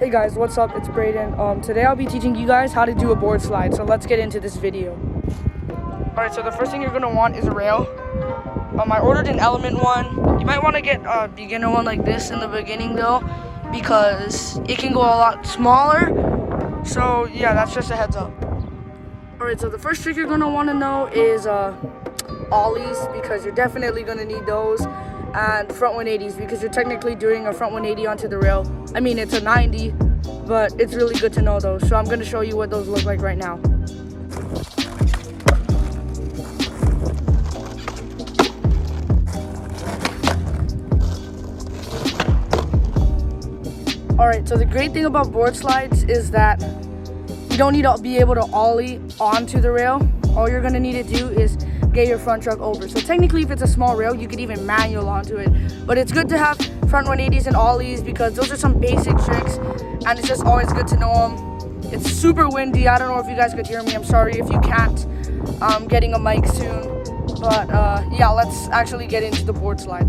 Hey guys, what's up? It's Brayden. Today I'll be teaching you guys how to do a board slide, so let's get into this video. Alright, so the first thing you're going to want is a rail. I ordered an element one. You might want to get a beginner one like this in the beginning though, because it can go a lot smaller. So yeah, that's just a heads up. Alright, so the first trick you're going to want to know is ollies, because you're definitely going to need those, and front 180s, because you're technically doing a front 180 onto the rail. I mean, it's a 90, but it's really good to know those. So I'm going to show you what those look like right now. Alright, so the great thing about board slides is that you don't need to be able to ollie onto the rail. All you're going to need to do is get your front truck over. So technically, if it's a small rail, you could even manual onto it. But it's good to have front 180s and ollies, because those are some basic tricks, and it's just always good to know them. It's super windy. I don't know if you guys could hear me. I'm sorry if you can't. I'm getting a mic soon. But yeah, let's actually get into the board slide.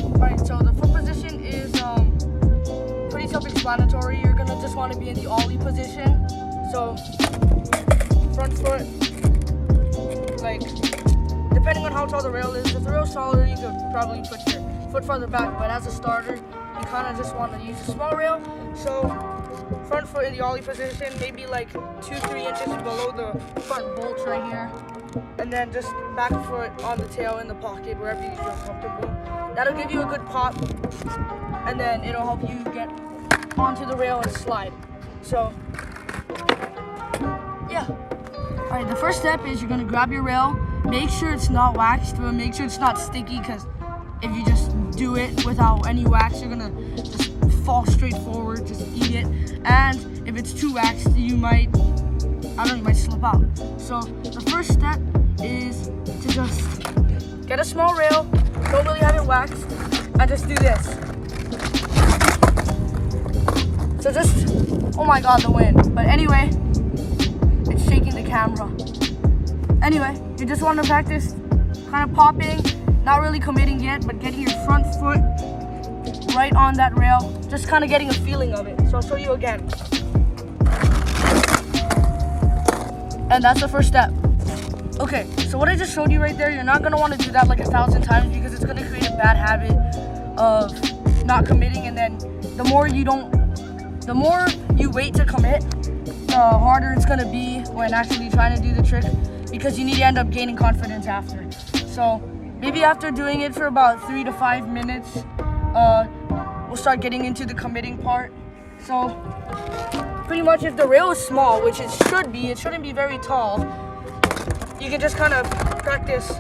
Alright, so the foot position is pretty self-explanatory. You're gonna just want to be in the ollie position. So front foot, like, depending on how tall the rail is. If the rail's taller, you could probably put your foot farther back, but as a starter, you kind of just want to use a small rail. So front foot in the ollie position, maybe like 2-3 inches below the front bolts right here, and then just back foot on the tail in the pocket, wherever you feel comfortable. That'll give you a good pop, and then it'll help you get onto the rail and slide. So yeah. Alright, the first step is you're going to grab your rail. Make sure it's not waxed, but make sure it's not sticky, because if you just do it without any wax, you're going to just fall straight forward, just eat it. And if it's too waxed, you might slip out. So the first step is to just get a small rail, don't really have it waxed, and just do this. So just, oh my god, the wind. But anyway, it's shaking the camera. Anyway, you just want to practice kind of popping, not really committing yet, but getting your front foot right on that rail, just kind of getting a feeling of it. So I'll show you again. And that's the first step. Okay, so what I just showed you right there, you're not going to want to do that like 1,000 times, because it's going to create a bad habit of not committing, and then the more you wait to commit, the harder it's going to be when actually trying to do the trick, because you need to end up gaining confidence after. So maybe after doing it for about 3 to 5 minutes, we'll start getting into the committing part. So pretty much, if the rail is small, which it should be, it shouldn't be very tall, you can just kind of practice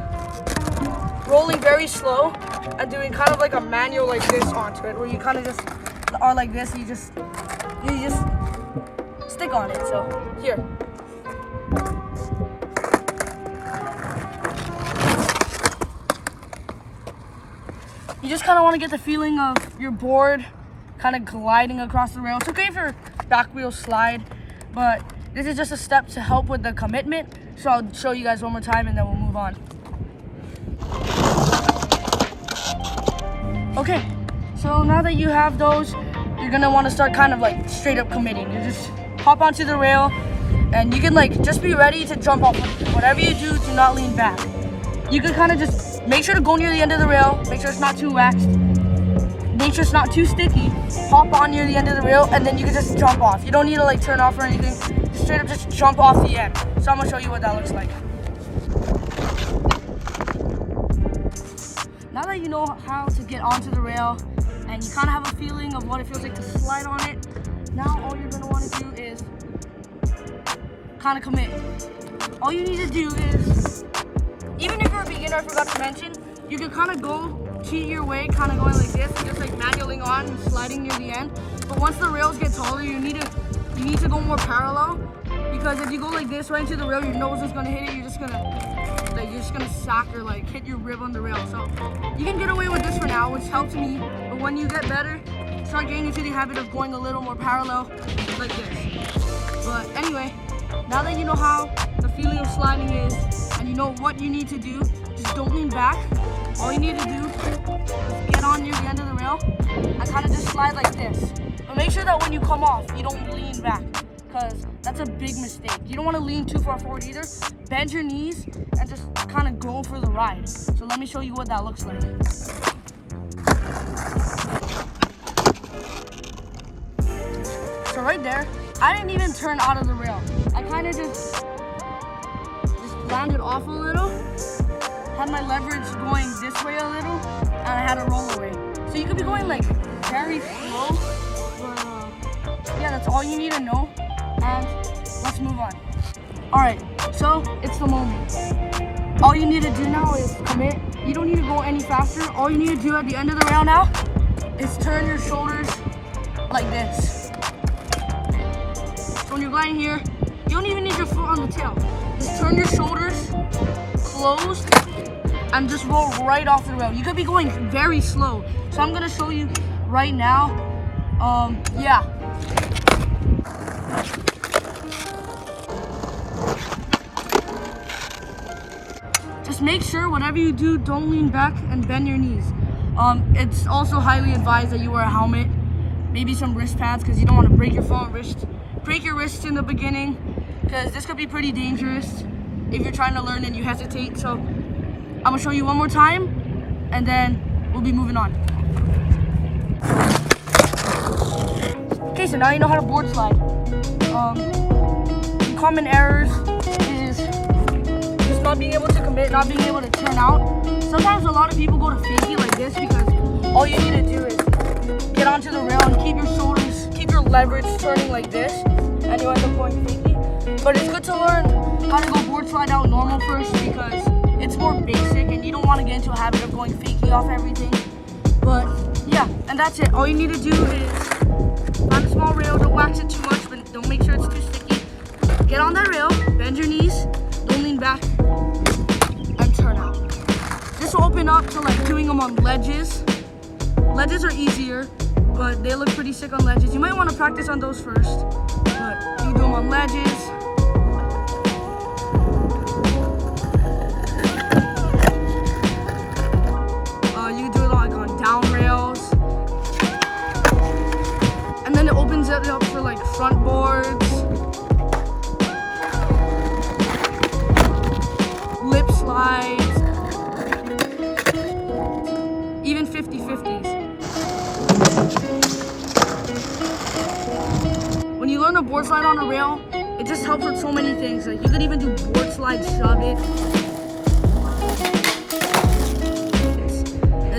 rolling very slow and doing kind of like a manual like this onto it, where you kind of just are like this, you just stick on it. So here. You just kind of want to get the feeling of your board kind of gliding across the rail. It's okay for back wheel slide, but this is just a step to help with the commitment. So I'll show you guys one more time, and then we'll move on. Okay, so now that you have those, you're gonna want to start kind of like straight up committing. You just hop onto the rail, and you can like just be ready to jump off. Whatever you do not lean back. You can kind of just make sure to go near the end of the rail, make sure it's not too waxed, make sure it's not too sticky, hop on near the end of the rail, and then you can just jump off. You don't need to like turn off or anything, just straight up just jump off the end. So I'm gonna show you what that looks like. Now that you know how to get onto the rail, and you kind of have a feeling of what it feels like to slide on it, now all you're gonna want to do is kind of commit. All you need to do is, even if you're a beginner, I forgot to mention, you can kind of go cheat your way, kind of going like this, and just like manualing on and sliding near the end. But once the rails get taller, you need to go more parallel, because if you go like this right into the rail, your nose is gonna hit it. You're just gonna sack or like hit your rib on the rail. So you can get away with this for now, which helps me. But when you get better, start getting into the habit of going a little more parallel, like this. But anyway, now that you know how the feeling of sliding is, and you know what you need to do, just don't lean back. All you need to do is get get on near the end of the rail, I kind of just slide like this. But make sure that when you come off, you don't lean back, because that's a big mistake. You don't want to lean too far forward either. Bend your knees and just kind of go for the ride. So let me show you what that looks like. So right there, I didn't even turn out of the rail. I kind of just landed off a little, had my leverage going this way a little, and I had to roll away. So you could be going like very slow, but yeah, that's all you need to know. And let's move on. All right, so it's the moment. All you need to do now is commit. You don't need to go any faster. All you need to do at the end of the rail now is turn your shoulders like this. So when you're gliding here, you don't even need your foot on the tail. Just turn your shoulders closed and just roll right off the rail. You could be going very slow. So I'm gonna show you right now. Yeah. Just make sure whatever you do, don't lean back and bend your knees. It's also highly advised that you wear a helmet, maybe some wrist pads, because you don't want to break your wrists in the beginning, because this could be pretty dangerous if you're trying to learn and you hesitate. So I'm gonna show you one more time, and then we'll be moving on. Okay, so now you know how to board slide. Common errors is just not being able to commit, not being able to turn out. Sometimes a lot of people go to fakie like this, because all you need to do is get onto the rail and keep your shoulders, keep your leverage turning like this, and you end up going fakie. But it's good to learn how to go board slide out normal first, because it's more basic and you don't want to get into a habit of going fakie off everything. But yeah, and that's it. All you need to do is find a small rail, don't wax it too much, but don't make sure it's too sticky. Get on that rail, bend your knees, don't lean back, and turn out. This will open up to like doing them on ledges. Ledges are easier, but they look pretty sick on ledges. You might want to practice on those first, but you do them on ledges. You can do it like on down rails. And then it opens it up for like front boards, lip slides, even 50-50s. When you learn to board slide on a rail, it just helps with so many things. Like you could even do board slide shove it.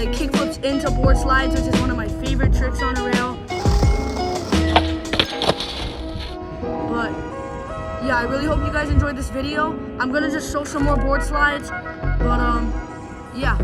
It kick flips into board slides, which is one of my favorite tricks on a rail. But yeah, I really hope you guys enjoyed this video. I'm gonna just show some more board slides, but yeah.